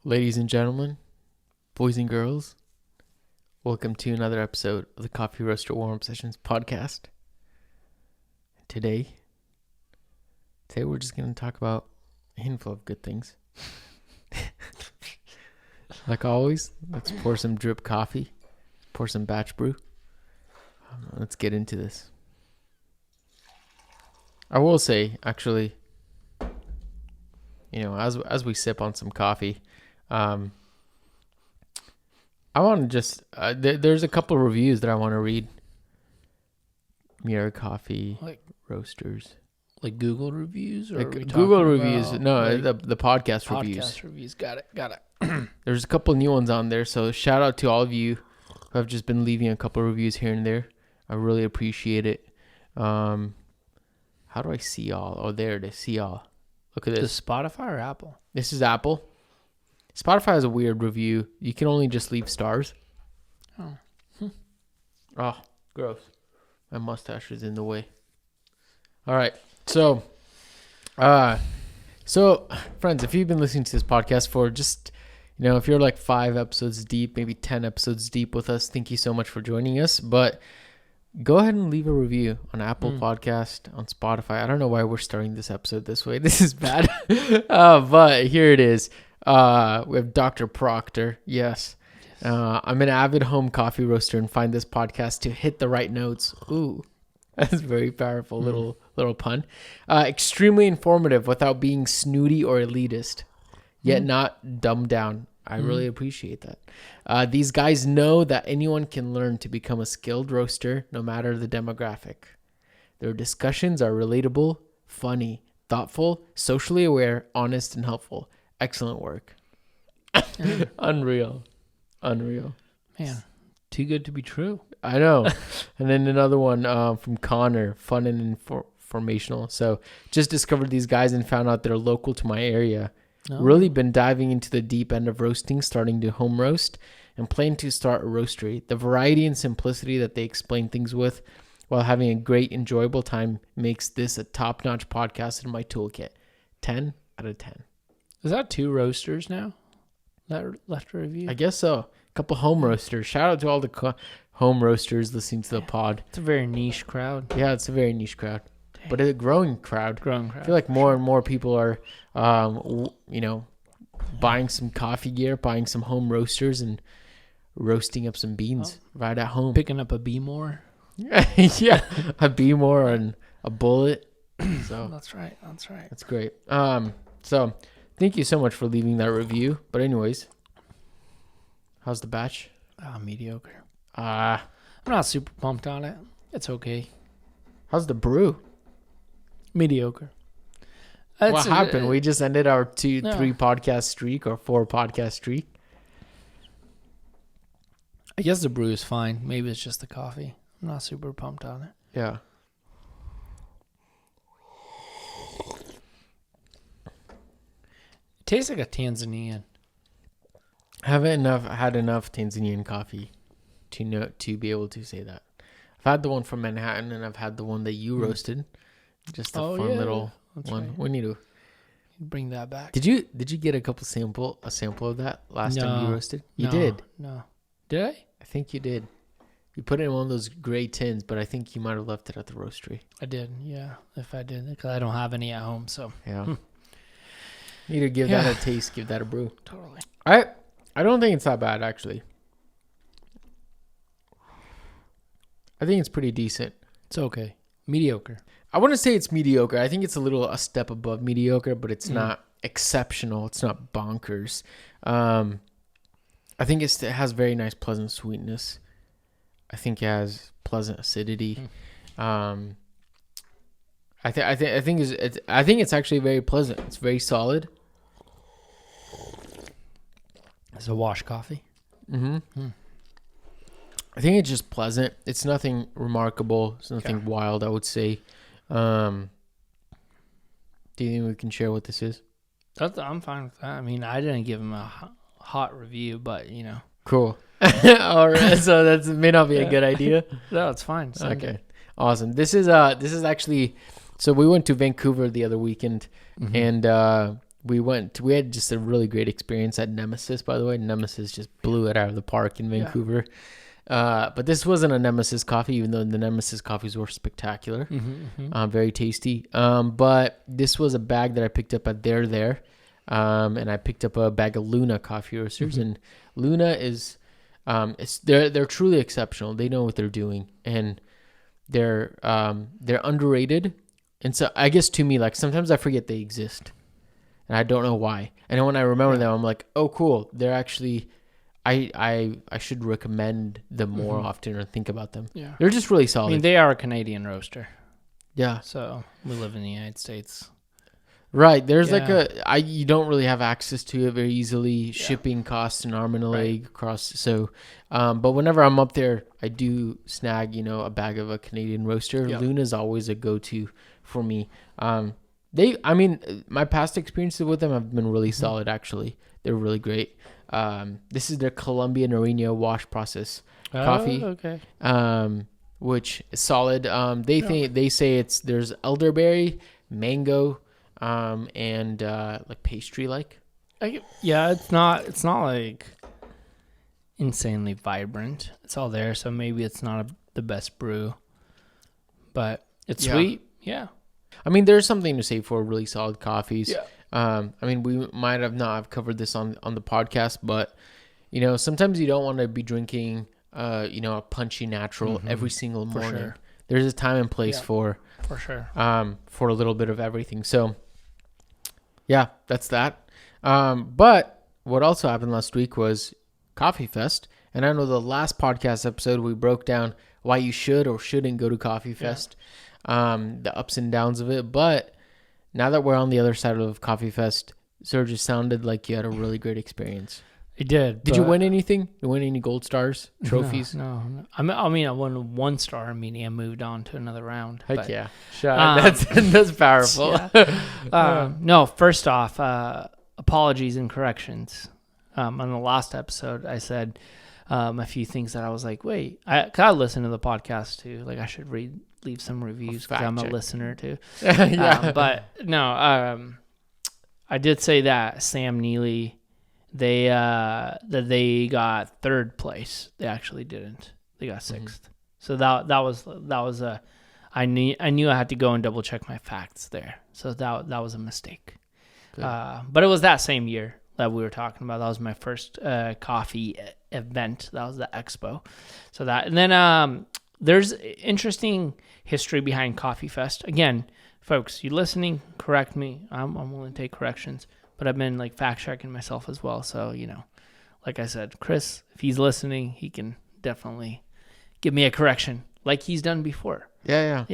Ladies and gentlemen, boys and girls, welcome to another episode of the Coffee Roaster Warm-Up Sessions podcast. Today we're just going to talk about a handful of good things. Like always, let's pour some drip coffee, pour some batch brew. Let's get into this. I will say, actually, as we sip on some coffee, I want to just there's a couple of reviews that I want to read. Mirror Coffee, like roasters, like Google reviews, or like Google reviews. No, like the podcast reviews. Podcast reviews. Got it. There's a couple new ones on there, so shout out to all of you who have just been leaving a couple of reviews here and there. I really appreciate it. How do I see y'all? Oh, there it is. See y'all. Look at this. Is Spotify or Apple? This is Apple. Spotify has a weird review. You can only just leave stars. Oh. Oh, gross. My mustache is in the way. All right. So friends, if you've been listening to this podcast for just, if you're like 5 episodes deep, maybe 10 episodes deep with us, thank you so much for joining us. But go ahead and leave a review on Apple Podcast, on Spotify. I don't know why we're starting this episode this way. This is bad. But here it is. We have Dr. Proctor. Yes. I'm an avid home coffee roaster and find this podcast to hit the right notes. Ooh, that's very powerful. Little pun. Extremely informative without being snooty or elitist, yet not dumbed down. I really appreciate that. These guys know that anyone can learn to become a skilled roaster, no matter the demographic. Their discussions are relatable, funny, thoughtful, socially aware, honest, and helpful. Excellent work. Unreal. Man, too good to be true. I know. And then another one from Connor, fun and informational. So just discovered these guys and found out they're local to my area. Oh. Really been diving into the deep end of roasting, starting to home roast and plan to start a roastery. The variety and simplicity that they explain things with while having a great, enjoyable time makes this a top-notch podcast in my toolkit. 10 out of 10. Is that 2 roasters now that left a review? I guess so. A couple home roasters. Shout out to all the home roasters listening to the pod. It's a very niche crowd. Yeah, it's a very niche crowd. Dang. But it's a growing crowd. I feel like more and more people are, buying some coffee gear, buying some home roasters, and roasting up some beans right at home. Picking up a B-more. Yeah, a B-more and a bullet. So That's right. That's great. So thank you so much for leaving that review. But anyways, how's the batch? Mediocre. I'm not super pumped on it. It's okay. How's the brew? Mediocre. What happened? We just ended our 3 podcast streak or 4 podcast streak. I guess the brew is fine. Maybe it's just the coffee. I'm not super pumped on it. Yeah. It tastes like a Tanzanian. I haven't had enough Tanzanian coffee to be able to say that. I've had the one from Manhattan and I've had the one that you roasted. Just a fun little one. Right. We need to bring that back. Did you get a sample of that last time you roasted? You did. No. Did I? I think you did. You put it in one of those gray tins, but I think you might have left it at the roastery. I did, yeah. If I did, because I don't have any at home, so. Yeah. Need to give that a taste, give that a brew. Totally. I don't think it's that bad, actually. I think it's pretty decent. It's okay. Mediocre. I wouldn't say it's mediocre. I think it's a step above mediocre, but it's not exceptional. It's not bonkers. I think it has very nice, pleasant sweetness. I think it has pleasant acidity. I think it's actually very pleasant. It's very solid. It's a wash coffee. Mm-hmm. I think it's just pleasant. It's nothing remarkable. It's nothing wild, I would say. Do you think we can share what this is? I'm fine with that. I mean, I didn't give him a hot review, but Cool. All right. So that may not be a good idea. No, it's fine. Okay. Awesome. This is actually. So we went to Vancouver the other weekend, and we had just a really great experience at Nemesis, by the way. Nemesis just blew it out of the park in Vancouver. But this wasn't a Nemesis coffee, even though the Nemesis coffees were spectacular. Very tasty. But this was a bag that I picked up at There. And I picked up a bag of Luna coffee roasters, and Luna is, they're truly exceptional. They know what they're doing, and they're underrated. And so I guess to me, like, sometimes I forget they exist, and I don't know why. And then when I remember them, I'm like, oh, cool. They're actually, I should recommend them more often or think about them. Yeah. They're just really solid. I mean, they are a Canadian roaster. Yeah. So we live in the United States. Right. There's you don't really have access to it very easily. Shipping costs an arm and a leg across. So, but whenever I'm up there, I do snag, a bag of a Canadian roaster. Yep. Luna's always a go-to for me. My past experiences with them have been really solid, actually. They're really great. This is their Columbia Nariño wash process coffee. Okay. Which is solid. They say there's elderberry, mango, and like pastry like. It's not like insanely vibrant. It's all there, so maybe it's not the best brew, but it's sweet. Yeah. I mean, there's something to say for really solid coffees. Yeah. I mean, we might have not have covered this on the podcast, but sometimes you don't want to be drinking a punchy natural every single morning. For sure. There's a time and place for sure. For a little bit of everything. So yeah, that's that. But what also happened last week was Coffee Fest. And I know the last podcast episode, we broke down why you should or shouldn't go to Coffee Fest, the ups and downs of it. But now that we're on the other side of Coffee Fest, Serge, it sounded like you had a really great experience. I did. Did you win anything? Did you win any gold stars, trophies? No. I mean, I won 1 star, meaning I moved on to another round. Heck yeah. That's powerful. No, first off, apologies and corrections. On the last episode, I said a few things that I was like, wait, I listened to the podcast too. Like, I should leave some reviews because I'm a listener too. But no, I did say that Sam Neely, they got 3rd place. They actually didn't. They got 6th. So that was a. I knew I had to go and double check my facts there. So that was a mistake. But it was that same year that we were talking about. That was my first coffee event. That was the expo. So that, and then there's interesting history behind Coffee Fest. Again, folks, you listening? Correct me. I'm willing to take corrections. But I've been like fact checking myself as well. So, like I said, Chris, if he's listening, he can definitely give me a correction like he's done before. Yeah.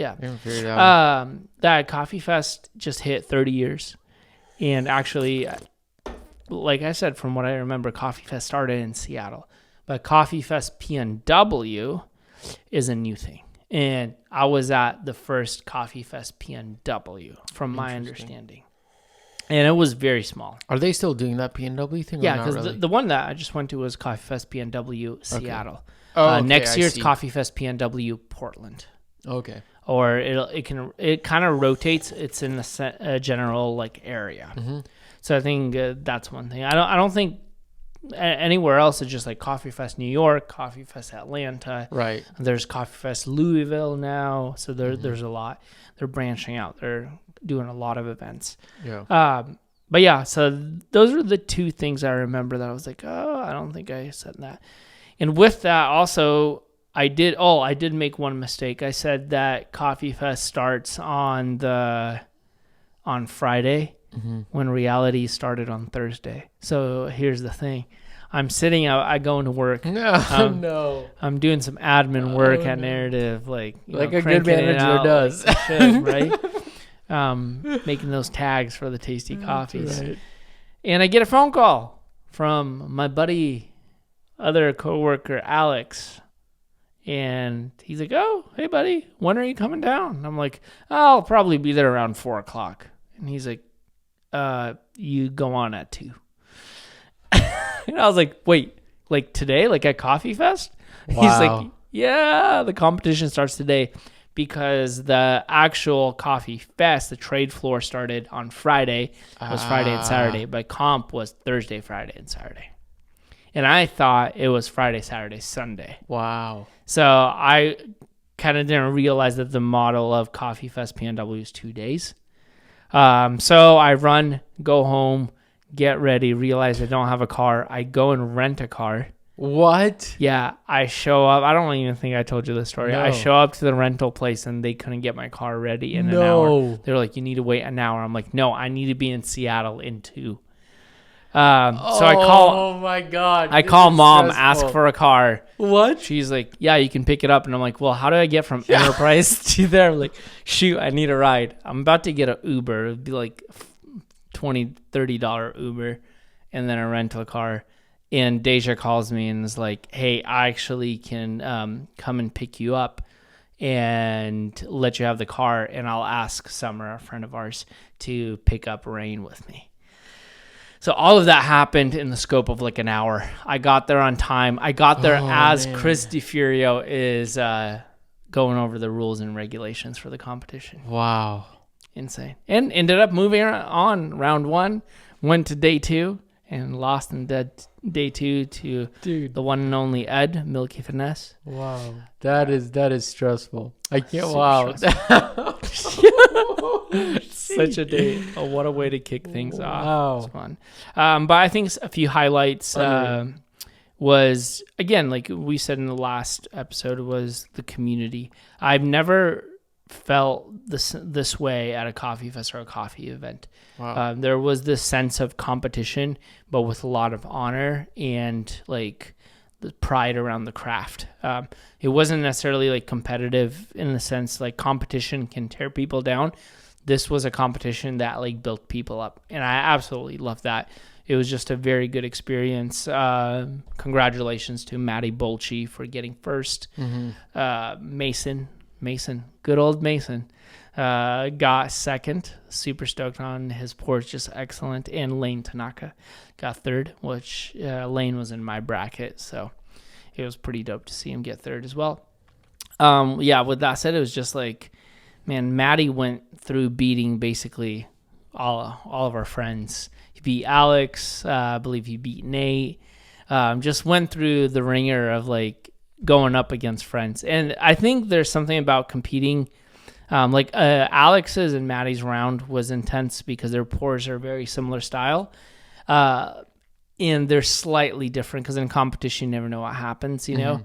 That Coffee Fest just hit 30 years. And actually, like I said, from what I remember, Coffee Fest started in Seattle. But Coffee Fest PNW is a new thing. And I was at the first Coffee Fest PNW, from my understanding. And it was very small. Are they still doing that PNW thing? Yeah, because the one that I just went to was Coffee Fest PNW Seattle. Okay. Next year it's Coffee Fest PNW Portland. Okay. Or it kind of rotates. It's in a general like area. So I think that's one thing. I don't think anywhere else it's just like Coffee Fest New York, Coffee Fest Atlanta. Right. There's Coffee Fest Louisville now. So there's a lot. They're branching out. They're doing a lot of events. Yeah. But yeah, so those are the 2 things I remember that I was like, oh, I don't think I said that. And with that also, I did make one mistake. I said that Coffee Fest starts on Friday when reality started on Thursday. So here's the thing. I'm sitting out, I go into work. No. I'm doing some admin work at Narrative, like a good manager does. Like should, right? Making those tags for the tasty coffees. Right. And I get a phone call from my buddy, other coworker, Alex. And he's like, oh, hey, buddy, when are you coming down? And I'm like, I'll probably be there around 4 o'clock. And he's like, you go on at 2. And I was like, wait, like today, like at Coffee Fest? Wow. He's like, yeah, the competition starts today. because the actual Coffee Fest, the trade floor, started on Friday. It was Friday and Saturday, but comp was Thursday, Friday, and Saturday. And I thought it was Friday, Saturday, Sunday. Wow. So I kind of didn't realize that the model of Coffee Fest PNW is 2 days. So I run, go home, get ready, realize I don't have a car. I go and rent a car. What? Yeah, I show up. I don't even think I told you this story. No. I show up to the rental place and they couldn't get my car ready in an hour. They were like, you need to wait an hour. I'm like, no, I need to be in Seattle in 2. So I call. Oh my God. I call mom, ask for a car. What? She's like, yeah, you can pick it up. And I'm like, well, how do I get from Enterprise to there? I'm like, shoot, I need a ride. I'm about to get an Uber. It'd be like $20, $30 Uber and then a rental car. And Deja calls me and is like, hey, I actually can come and pick you up and let you have the car. And I'll ask Summer, a friend of ours, to pick up Rain with me. So all of that happened in the scope of like an hour. I got there on time. I got there as man. Chris DiFurio is going over the rules and regulations for the competition. Wow. Insane. And ended up moving on round 1, went to day 2, and lost in day 2 to the one and only Ed, Milky Finesse. Wow. That is stressful. I can't. Wow. Such a day. Oh, what a way to kick things off. It's fun. But I think a few highlights was, again, like we said in the last episode, was the community. I've never felt this way at a coffee fest or a coffee event. Wow. There was this sense of competition, but with a lot of honor and like the pride around the craft. It wasn't necessarily like competitive in the sense like competition can tear people down. This was a competition that like built people up, and I absolutely loved that. It was just a very good experience. Congratulations to Maddie Bolchi for getting first. Mm-hmm. Mason, good old Mason, got second. Super stoked on his pours, just excellent. And Lane Tanaka got third, which Lane was in my bracket, so it was pretty dope to see him get third as well. Yeah, with that said, it was just like, man, Maddie went through beating basically all of our friends. He beat Alex, I believe he beat Nate. Just went through the ringer of like going up against friends. And I think there's something about competing. Alex's and Maddie's round was intense because their pours are very similar style. And they're slightly different because in competition, you never know what happens, you know?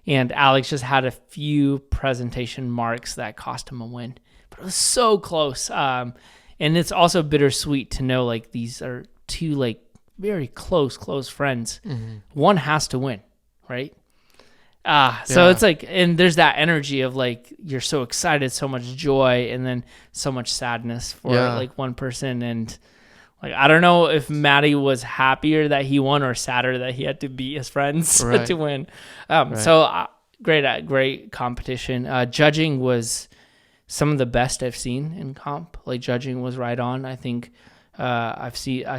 And Alex just had a few presentation marks that cost him a win. But it was so close. And it's also bittersweet to know like these are two like very close friends. Mm-hmm. One has to win, right? So it's like, and there's that energy of like, you're so excited, so much joy, and then so much sadness for like one person. And like, I don't know if Maddie was happier that he won or sadder that he had to beat his friends to win. So great competition. Judging was some of the best I've seen in comp. Like judging was right on. I think I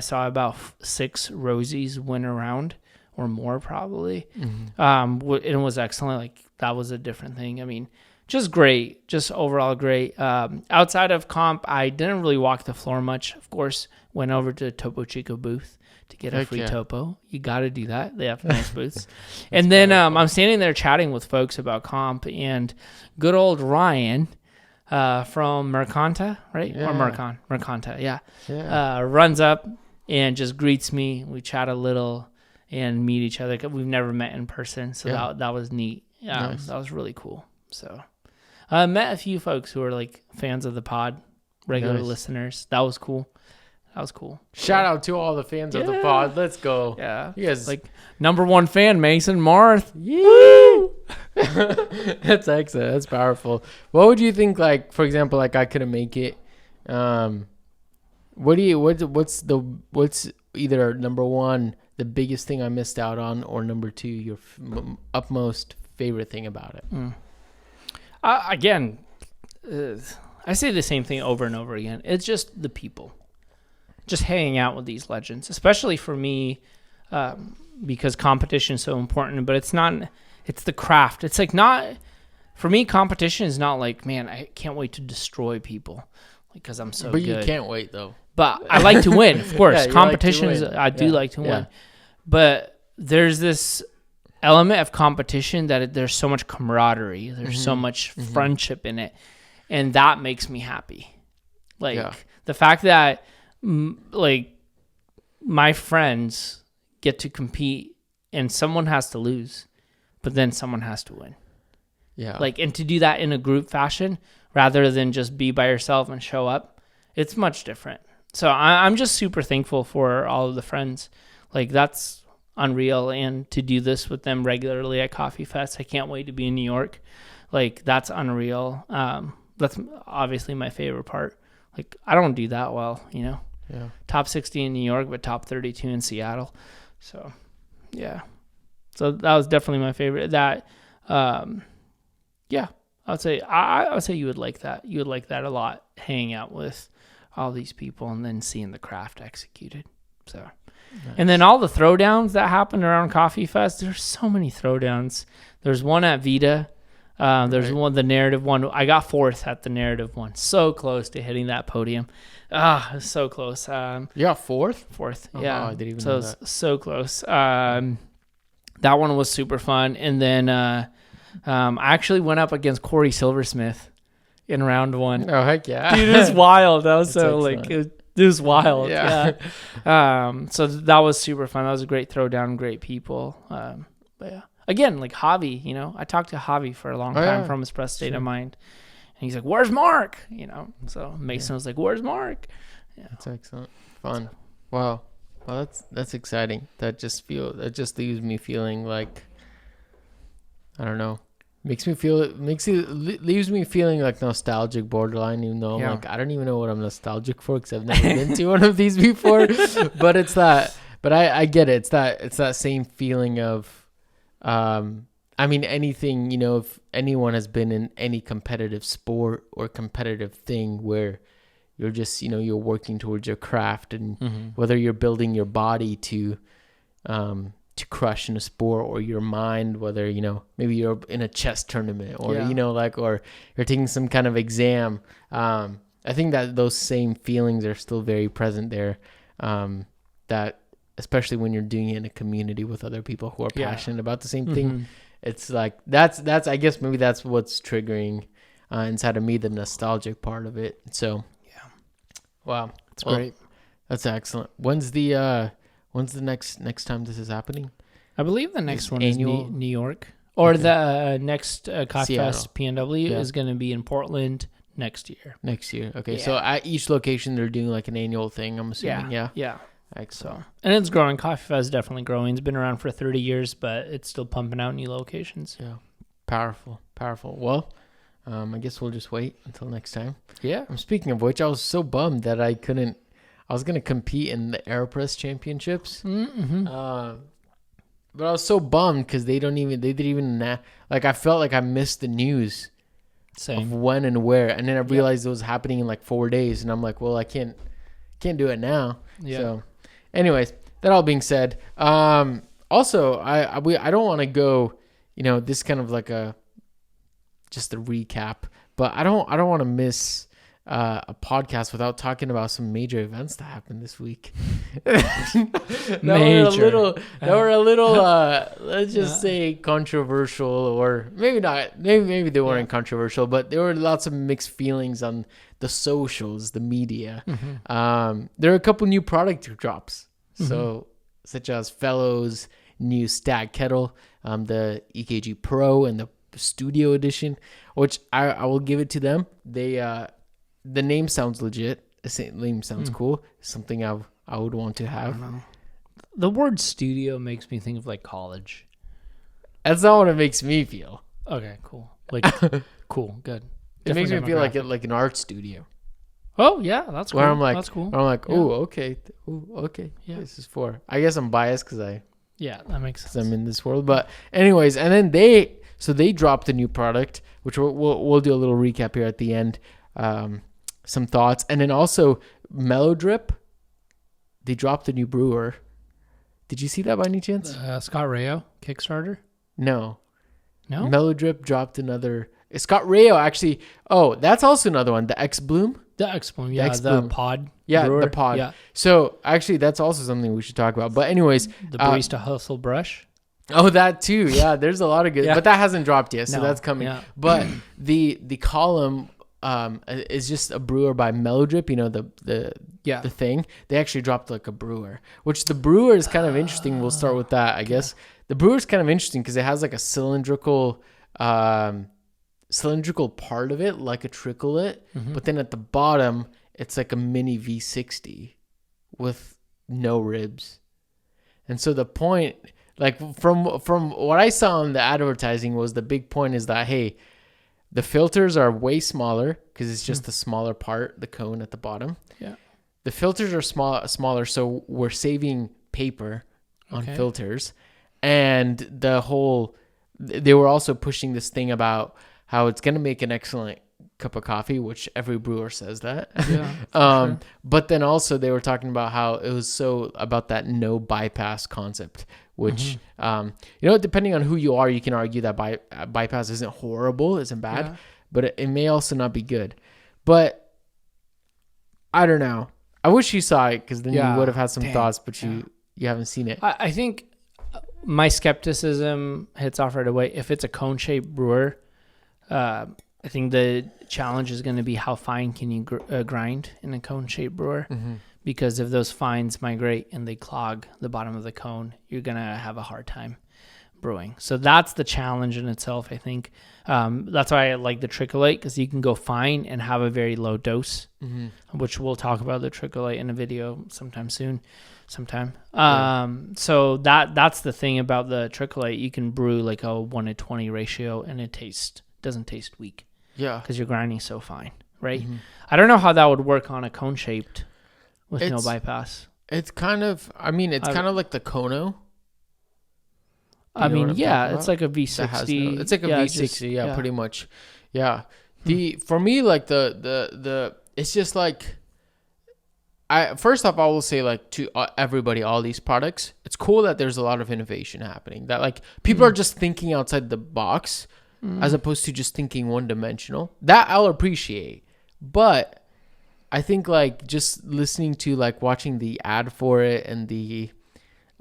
saw about 6 Rosies win a round or more probably. Mm-hmm. It was excellent. Like that was a different thing. I mean, just great, just overall great. Outside of comp, I didn't really walk the floor much. Of course, went over to Topo Chico booth to get a free topo. You got to do that. They have nice booths. And then I'm standing there chatting with folks about comp, and good old Ryan from Mercanta, right? Yeah. Or Mercanta, yeah. Runs up and just greets me. We chat a little and meet each other. We've never met in person, so that was neat. Nice. That was really cool. So I met a few folks who are like fans of the pod, regular listeners. That was cool. Shout out to all the fans of the pod. Let's go. Yeah. You guys like number 1 fan, Mason Marth. Woo! That's excellent. That's powerful. What would you think, like, for example, like I couldn't make it. What's either number 1, the biggest thing I missed out on, or number 2, your utmost favorite thing about it? Again, I say the same thing over and over again. It's just the people. Just hanging out with these legends, especially for me, because competition is so important, but it's the craft. It's like not For me, competition is not like, man, I can't wait to destroy people because I'm so But good. you can't wait though. But I like to win, of course. Yeah, Competition like is, I do like to yeah. win. But there's this element of competition that there's so much camaraderie. There's so much friendship in it. And that makes me happy. Like the fact that like my friends get to compete and someone has to lose, but then someone has to win. Yeah. Like, and to do that in a group fashion rather than just be by yourself and show up, it's much different. So I'm just super thankful for all of the friends. Like, that's unreal. And to do this with them regularly at Coffee Fest, I can't wait to be in New York. Like, that's unreal. That's obviously my favorite part. Like, I don't do that well, you know? Yeah. Top 60 in New York, but top 32 in Seattle. So, yeah. So that was definitely my favorite. That, yeah, I would say you would like that. You would like that a lot, hanging out with all these people and then seeing the craft executed. So, nice. And then all the throwdowns that happened around Coffee Fest. There's so many throwdowns. There's one at Vita. There's one, the narrative one. I got fourth at the narrative one. So close to hitting that podium. So close. You got fourth? Fourth. Oh, yeah. I didn't even know that. So close. That one was super fun. And then I actually went up against Corey Silversmith in round one. Oh, heck yeah. Dude, it was wild. That was so excellent. like, it was wild. Yeah. So that was super fun. That was a great throwdown, great people. But yeah. Again, like Javi, you know, I talked to Javi for a long time from Espresso State of Mind. And he's like, where's Mark? You know, so Mason was like, where's Mark? Yeah. That's excellent. Fun. Wow. Well, that's exciting. That just leaves me feeling like, I don't know. Leaves me feeling like nostalgic borderline, even though I'm like, I don't even know what I'm nostalgic for because I've never been to one of these before. But it's that, but I get it. It's that same feeling of, I mean, anything, you know, if anyone has been in any competitive sport or competitive thing where you're just, you know, you're working towards your craft and whether you're building your body to crush in a sport or your mind, whether, you know, maybe you're in a chess tournament or, you know, like, or you're taking some kind of exam. I think that those same feelings are still very present there. That especially when you're doing it in a community with other people who are passionate about the same thing. It's like, that's, I guess maybe that's what's triggering inside of me, the nostalgic part of it. So, wow. It's great. That's excellent. When's the next time this is happening? I believe the next one is New York. Or the next Coffee Fest PNW is going to be in Portland next year. Okay. So at each location, they're doing like an annual thing, I'm assuming. Yeah. Excellent. So, and it's growing. Coffee Fest is definitely growing. It's been around for 30 years, but it's still pumping out new locations. Yeah. Powerful. Well, I guess we'll just wait until next time. Yeah. Speaking of which, I was so bummed that I was going to compete in the AeroPress Championships. But I was so bummed because they didn't even, like, I felt like I missed the news of when and where. And then I realized it was happening in like 4 days. And I'm like, well, I can't do it now. Yeah. So anyways, that all being said, also I don't want to go, you know, this kind of like just a recap, but I don't want to miss a podcast without talking about some major events that happened this week. that were a little let's just say controversial, or maybe not. Maybe they weren't controversial, but there were lots of mixed feelings on the socials, the media. There are a couple new product drops, so such as Fellow's new Stagg Kettle, the EKG Pro and the Studio Edition, which I will give it to them. They the name sounds legit. The name sounds cool. Something I would want to have. I don't know. The word studio makes me think of like college. That's not what it makes me feel. Okay, cool. Like cool, good. It makes me feel like an art studio. Oh yeah, that's cool. Where I'm like, that's cool. I'm like, okay. Yeah, this is for. I guess I'm biased because that makes sense. I'm in this world, but anyways, and then they dropped a new product, which we'll do a little recap here at the end. Some thoughts, and then also melodrip. They dropped a new brewer. Did you see that by any chance? Scott Rayo Kickstarter. No. Melodrip dropped another. Scott Rayo actually. Oh, that's also another one. The XBloom. The XBloom, yeah, XBloom. the pod. Yeah, brewer. the pod. Yeah. So actually, that's also something we should talk about. But anyways, The barista hustle brush. oh, that too. Yeah, there's a lot of good, Yeah. but that hasn't dropped yet, so No, that's coming. yeah. But the column is just a brewer by Melodrip. You know the thing. They actually dropped like a brewer, which the brewer is kind of interesting. We'll start with that, I guess. The brewer is kind of interesting because it has like a cylindrical part of it, like a tricklet, but then at the bottom it's like a mini V60 with no ribs. And so the point, like from what I saw in the advertising, was the big point is that, hey, the filters are way smaller because it's just the smaller part, the cone at the bottom. Yeah. The filters are smaller, so we're saving paper on filters. And they were also pushing this thing about how it's going to make an excellent cup of coffee, which every brewer says that. Yeah, sure. But then also they were talking about how it was so about that no bypass concept, which, depending on who you are, you can argue that bypass isn't horrible, isn't bad, but it may also not be good. But I don't know. I wish you saw it because then you would have had some thoughts, but you haven't seen it. I think my skepticism hits off right away. If it's a cone-shaped brewer, I think the challenge is going to be how fine can you grind in a cone-shaped brewer, because if those fines migrate and they clog the bottom of the cone, you're going to have a hard time brewing. So that's the challenge in itself, I think. That's why I like the Tricolate, because you can go fine and have a very low dose, which we'll talk about the Tricolate in a video sometime soon. So that's the thing about the Tricolate. You can brew like a 1:20 ratio and it doesn't taste weak. Yeah. Because you're grinding so fine, right? I don't know how that would work on a cone shaped with no bypass. It's kind of, kind of like the Kono. It's like a V60. It's like a V60, pretty much. Yeah. For me, like the it's just like, first off, I will say, like, to everybody, all these products, it's cool that there's a lot of innovation happening, that like people are just thinking outside the box as opposed to just thinking one dimensional. That I'll appreciate. But I think like just listening to, like, watching the ad for it and the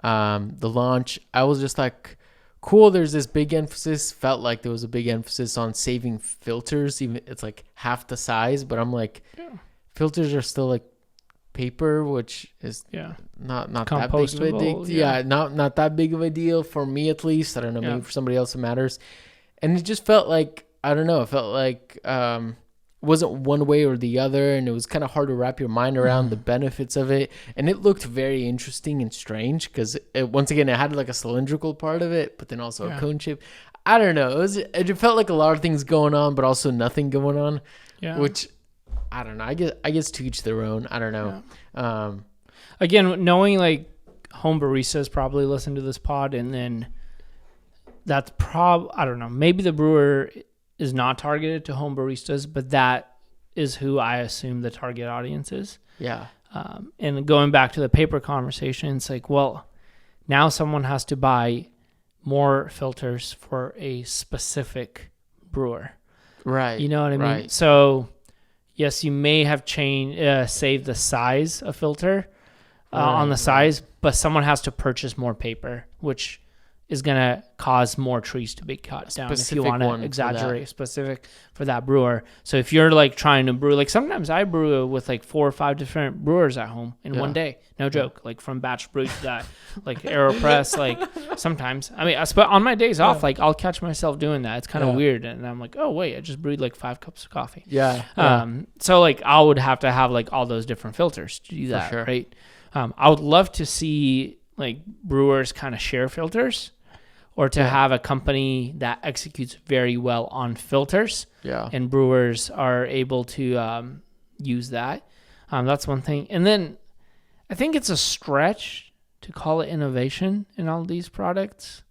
launch, I was just like, cool, there's this big emphasis, felt like there was a big emphasis on saving filters, even it's like half the size, but I'm like, filters are still like paper, which is not that big of a deal. Not that big of a deal for me, at least. I don't know, maybe for somebody else it matters. And it just felt like, I don't know, it felt like wasn't one way or the other, and it was kind of hard to wrap your mind around the benefits of it. And it looked very interesting and strange because once again, it had like a cylindrical part of it, but then also a cone shape. I don't know, it felt like a lot of things going on, but also nothing going on, which I don't know. I guess to each their own. I don't know. Again, knowing like home baristas probably listen to this pod, and then that's I don't know. Maybe the brewer is not targeted to home baristas, but that is who I assume the target audience is. Yeah. And going back to the paper conversation, it's like, well, now someone has to buy more filters for a specific brewer. Right. You know what I mean? Right. So yes, you may have saved the size of filter on the size, but someone has to purchase more paper, which is going to cause more trees to be cut down if you want to exaggerate specific for that brewer. So if you're like trying to brew, like sometimes I brew with like 4 or 5 different brewers at home in one day. No joke. Like from batch brew to that, like AeroPress, like sometimes. I mean, on my days off, like I'll catch myself doing that. It's kind of weird. And I'm like, oh wait, I just brewed like 5 cups of coffee. So like I would have to have like all those different filters to do that, right? I would love to see like brewers kind of share filters, or to have a company that executes very well on filters, and brewers are able to use that. That's one thing. And then I think it's a stretch to call it innovation in all these products.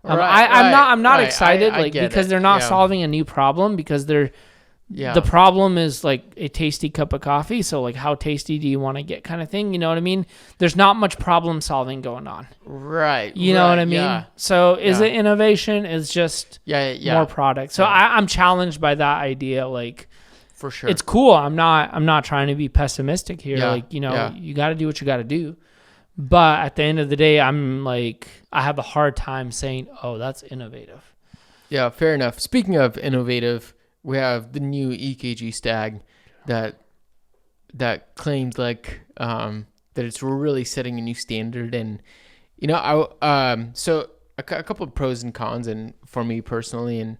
I'm not excited because they're not solving a new problem, because they're Yeah. The problem is like a tasty cup of coffee. So like, how tasty do you want to get, kind of thing? You know what I mean? There's not much problem solving going on. Right. You know what I mean? Yeah. So is it innovation? Is just more product. So I'm challenged by that idea. Like, for sure, it's cool. I'm not trying to be pessimistic here. Yeah. Like, you know, you got to do what you got to do. But at the end of the day, I'm like, I have a hard time saying, oh, that's innovative. Yeah, fair enough. Speaking of innovative, we have the new EKG Stagg that claimed like that it's really setting a new standard. And you know, so a couple of pros and cons, and for me personally, and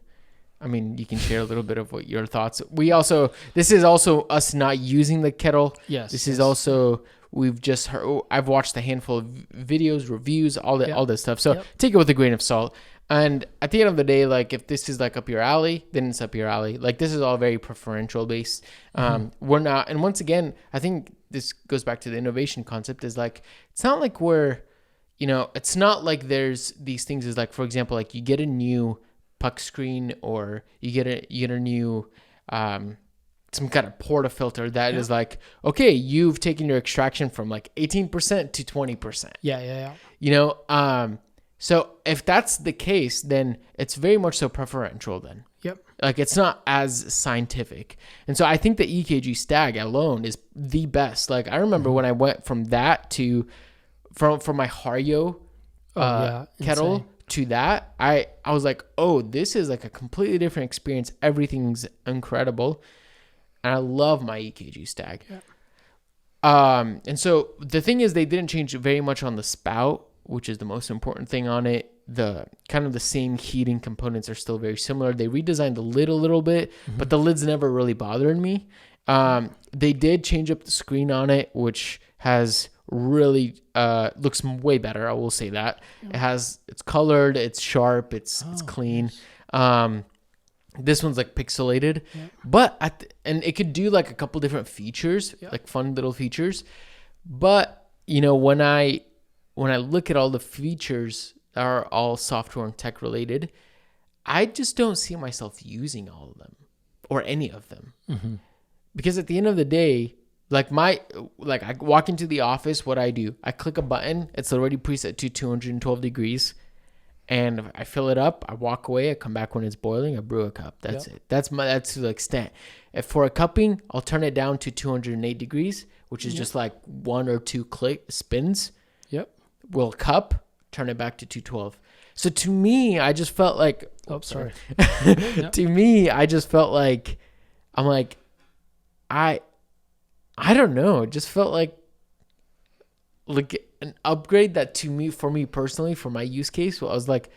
I mean, you can share a little bit of what your thoughts. This is also us not using the kettle. Yes. This is also, we've just heard, I've watched a handful of videos, reviews, all this stuff. So take it with a grain of salt. And at the end of the day, like, if this is like up your alley, then it's up your alley. Like, this is all very preferential based. We're not, and once again, I think this goes back to the innovation concept, is like, it's not like it's not like there's these things is like, for example, like you get a new puck screen, or you get a new, some kind of portafilter that is like, okay, you've taken your extraction from like 18% to 20%. Yeah. You know, so if that's the case, then it's very much so preferential then. Yep. Like, it's not as scientific. And so I think the EKG Stagg alone is the best. Like, I remember when I went from that to, from my Hario kettle insane. to that, I was like, oh, this is like a completely different experience. Everything's incredible. And I love my EKG Stagg. Yeah. And so the thing is, they didn't change very much on the spout, which is the most important thing on it. The kind of the same heating components are still very similar. They redesigned the lid a little bit, but the lid's never really bothered me. They did change up the screen on it, which has really looks way better. I will say that. It's colored, it's sharp, it's clean. Nice. This one's like pixelated, but and it could do like a couple different features, like fun little features. But you know, when I look at all the features that are all software and tech related, I just don't see myself using all of them or any of them. Because at the end of the day, like I walk into the office, what I do, I click a button, it's already preset to 212 degrees, and I fill it up, I walk away, I come back when it's boiling, I brew a cup. That's it. That's to the extent. If for a cupping, I'll turn it down to 208 degrees, which is just like 1 or 2 spins. We'll cup, turn it back to 212. So to me, I just felt like, to me, I just felt like, I'm like, I don't know. It just felt like an upgrade that to me, for me personally, for my use case, I was like,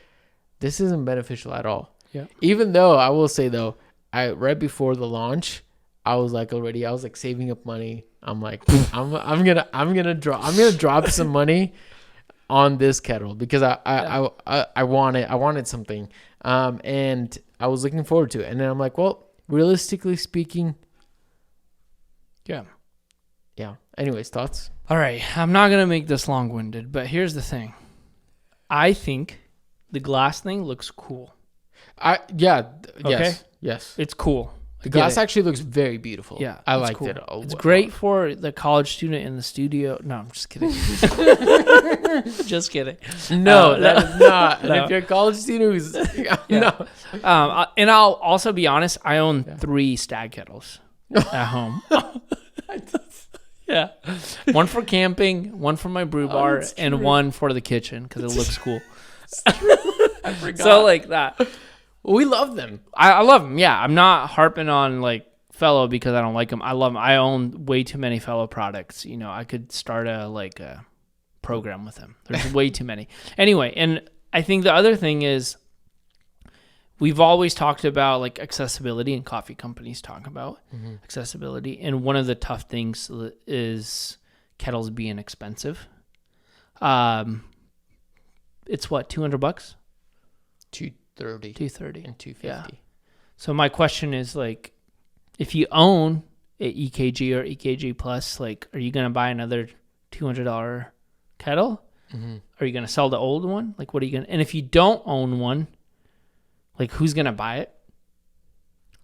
this isn't beneficial at all. Yeah. Even though I will say though, right before the launch, I was like saving up money. I'm like, I'm gonna drop some money on this kettle because I wanted something, and I was looking forward to it. And then I'm like, well, realistically speaking, yeah. Anyways, thoughts? All right, I'm not gonna make this long-winded, but here's the thing. I think the glass thing looks cool. Yes, it's cool. The glass actually looks very beautiful. Yeah, I liked cool. it. It's great for the college student in the studio. No, I'm just kidding. Just kidding. No, that is not. No. And if you're a college student who's no. And I'll also be honest. I own 3 Stagg kettles at home. Yeah, one for camping, one for my brew bar, and one for the kitchen because it looks cool. I forgot. So like that. We love them. I love them. Yeah, I'm not harping on like Fellow because I don't like them. I love them. I own way too many Fellow products. You know, I could start a program with them. There's way too many. Anyway, and I think the other thing is we've always talked about like accessibility, and coffee companies talk about accessibility. And one of the tough things is kettles being expensive. It's what, $200? $230 and $250. Yeah. So my question is like, if you own an EKG or EKG Plus, like, are you gonna buy another $200 kettle? Are you gonna sell the old one? Like, what are you gonna? And if you don't own one, like, who's gonna buy it?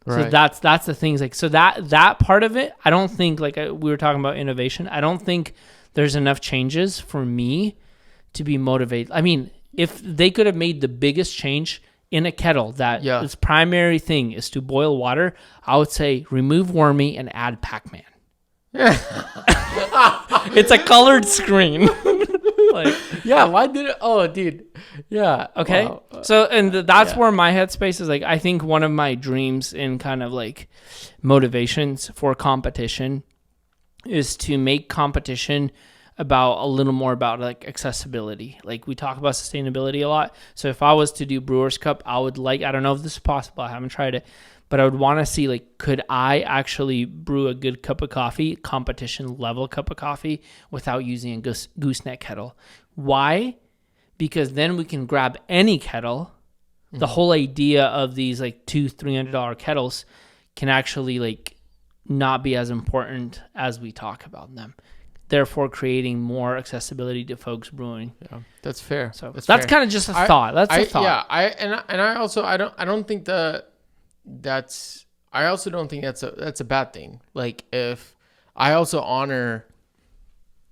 So that's the things like, so that part of it, I don't think like we were talking about innovation. I don't think there's enough changes for me to be motivated. I mean, if they could have made the biggest change in a kettle that its primary thing is to boil water, I would say remove Wormy and add Pac-Man. It's a colored screen. Like, why did it? Oh, dude. Yeah. Okay. Wow. So, and that's where my headspace is like, I think one of my dreams in kind of like motivations for competition is to make competition about a little more about like accessibility. Like we talk about sustainability a lot. So if I was to do Brewers Cup, I would like, I don't know if this is possible, I haven't tried it, but I would want to see like, could I actually brew a good cup of coffee, competition level cup of coffee, without using a gooseneck kettle? Why? Because then we can grab any kettle. Mm-hmm. The whole idea of these like $200-$300 kettles can actually like not be as important as we talk about them. Therefore, creating more accessibility to folks brewing. Yeah, that's fair. So that's kind of just a thought. That's a thought. Yeah, I don't think that's a bad thing. Like if I also honor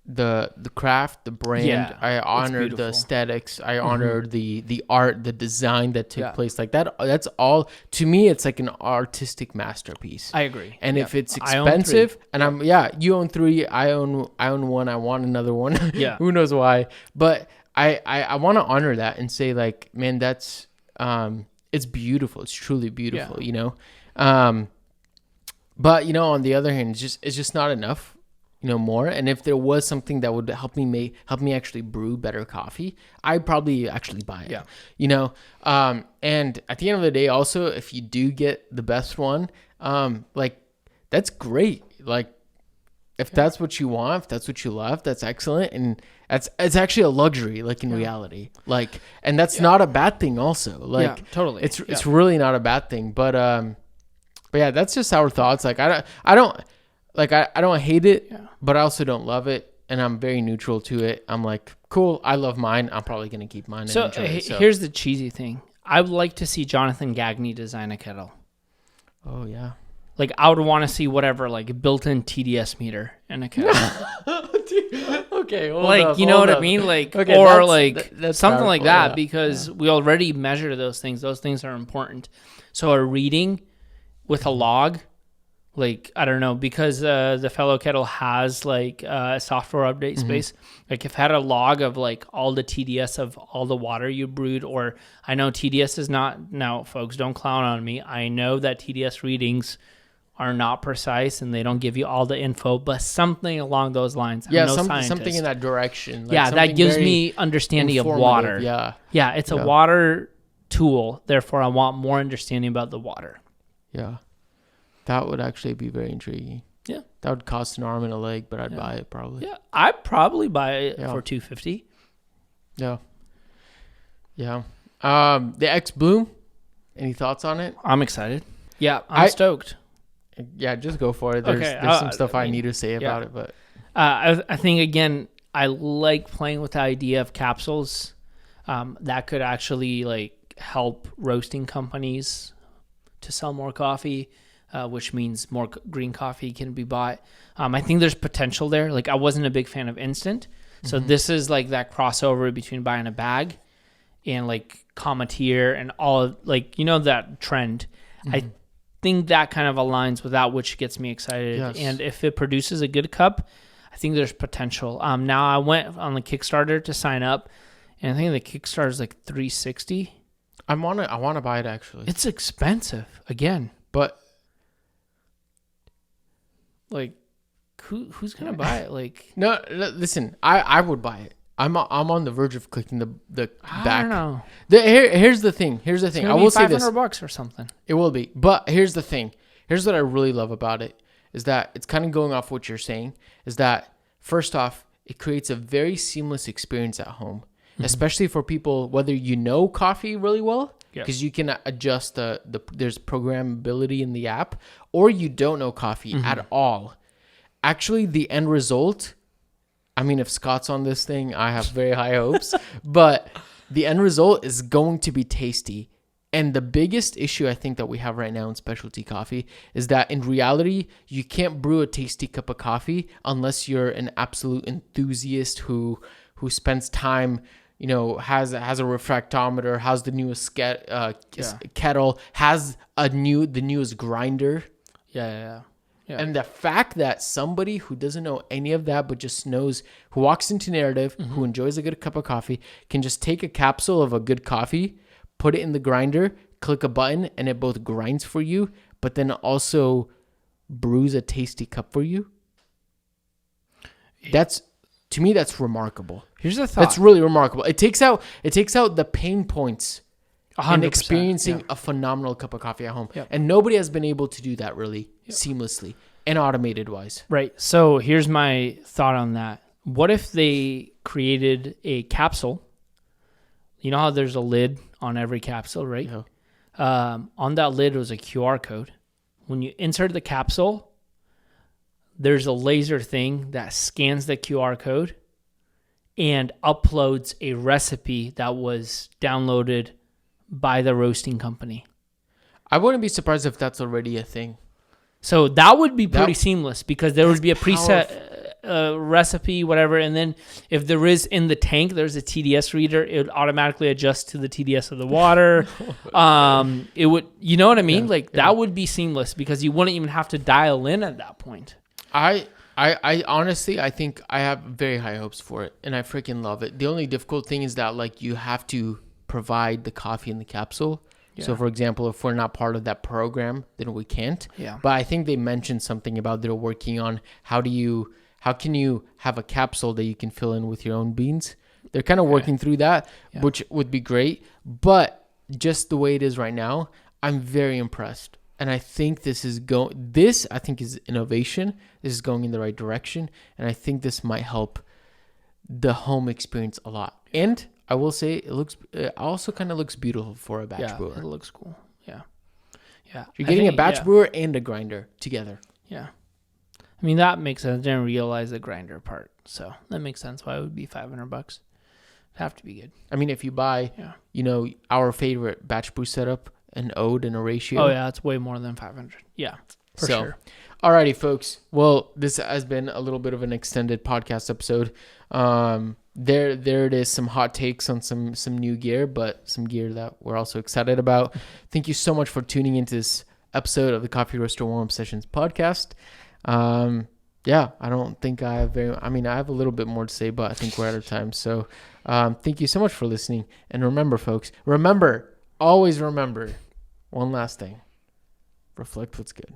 the craft, the brand, I honor the aesthetics, I honor the art, the design that took place. Like that's all to me. It's like an artistic masterpiece. I agree. And if it's expensive, and you own 3, I own 1. I want another one. Yeah, who knows why? But I want to honor that and say like, man, that's it's beautiful. It's truly beautiful. You know. But you know, on the other hand, it's just not enough. You know, more. And if there was something that would help me actually brew better coffee, I'd probably actually buy it. Yeah. You know, and at the end of the day, also, if you do get the best one, like that's great. Like if that's what you want, if that's what you love, that's excellent. And it's actually a luxury, like in reality, like, and that's not a bad thing also. Like totally. It's really not a bad thing, but yeah, that's just our thoughts. Like I don't hate it, but I also don't love it, and I'm very neutral to it. I'm like, cool, I love mine. I'm probably going to keep mine. So here's the cheesy thing. I would like to see Jonathan Gagne design a kettle. Oh, yeah. Like, I would want to see whatever, like, built-in TDS meter in a kettle. Okay, like, you know what I mean? Like, okay, or that's something powerful, like that, because we already measure those things. Those things are important. So a reading with a log, like, I don't know, because the Fellow Kettle has like a software update space. Like if I had a log of like all the TDS of all the water you brewed, or I know TDS is not, now folks, don't clown on me. I know that TDS readings are not precise and they don't give you all the info, but something along those lines. Yeah, something in that direction. Like that gives me understanding of water. Yeah, it's a water tool. Therefore, I want more understanding about the water. Yeah. That would actually be very intriguing. Yeah. That would cost an arm and a leg, but I'd buy it probably. Yeah. I'd probably buy it for $250. Yeah. Yeah. The XBloom, any thoughts on it? I'm excited. Yeah, I'm stoked. Yeah, just go for it. There's some stuff I need to say about it, but I think again, I like playing with the idea of capsules. That could actually like help roasting companies to sell more coffee. Which means more green coffee can be bought. I think there's potential there. Like I wasn't a big fan of instant. So this is like that crossover between buying a bag and like Cometier and all like, you know, that trend. I think that kind of aligns with that, which gets me excited. Yes. And if it produces a good cup, I think there's potential. Now I went on the Kickstarter to sign up, and I think the Kickstarter is like $360. I want to buy it actually. It's expensive again, but like, who's gonna buy it? Like, no, listen, I would buy it. I'm on the verge of clicking the back. I don't know. Here's the thing. I will say this. $500 or something. It will be, but here's the thing. Here's what I really love about it is that it's kind of going off what you're saying. Is that first off, it creates a very seamless experience at home, especially for people whether you know coffee really well. Because you can adjust there's programmability in the app, or you don't know coffee at all. Actually, the end result, I mean, if Scott's on this thing, I have very high hopes, but the end result is going to be tasty. And the biggest issue I think that we have right now in specialty coffee is that in reality, you can't brew a tasty cup of coffee unless you're an absolute enthusiast who spends time, has a refractometer, has the newest kettle, has the newest grinder. Yeah. And the fact that somebody who doesn't know any of that, but just knows, who walks into Narrative, who enjoys a good cup of coffee, can just take a capsule of a good coffee, put it in the grinder, click a button, and it both grinds for you, but then also brews a tasty cup for you. To me, that's remarkable. Here's a thought. That's really remarkable. It takes out the pain points 100%, in experiencing a phenomenal cup of coffee at home. Yep. And nobody has been able to do that really seamlessly and automated wise. Right. So here's my thought on that. What if they created a capsule? You know how there's a lid on every capsule, right? Yeah. On that lid was a QR code. When you insert the capsule, there's a laser thing that scans the QR code and uploads a recipe that was downloaded by the roasting company. I wouldn't be surprised if that's already a thing. So that would be pretty seamless because there would be a preset recipe, whatever. And then if there is in the tank, there's a TDS reader, it would automatically adjust to the TDS of the water. It would, you know what I mean? That would be seamless because you wouldn't even have to dial in at that point. I honestly, I think I have very high hopes for it and I freaking love it. The only difficult thing is that you have to provide the coffee in the capsule. Yeah. So for example, if we're not part of that program, then we can't. Yeah. But I think they mentioned something about they're working on how can you have a capsule that you can fill in with your own beans? They're kind of working through that, which would be great. But just the way it is right now, I'm very impressed. And I think this is innovation. This is going in the right direction. And I think this might help the home experience a lot. And I will say it also kind of looks beautiful for a batch brewer. It looks cool. Yeah. You're getting a batch brewer and a grinder together. Yeah. I mean, that makes sense. I didn't realize the grinder part. So that makes sense why it would be $500. It'd have to be good. I mean, if you buy, our favorite batch brew setup, an ode and a ratio. Oh, yeah. It's way more than 500. Yeah, for sure. Alrighty, folks. Well, this has been a little bit of an extended podcast episode. There it is, some hot takes on some new gear, but some gear that we're also excited about. Thank you so much for tuning into this episode of the Coffee Roaster Warm-Up Sessions podcast. I don't think I have I have a little bit more to say, but I think we're out of time. So thank you so much for listening. And remember, folks, always remember one last thing. Reflect what's good.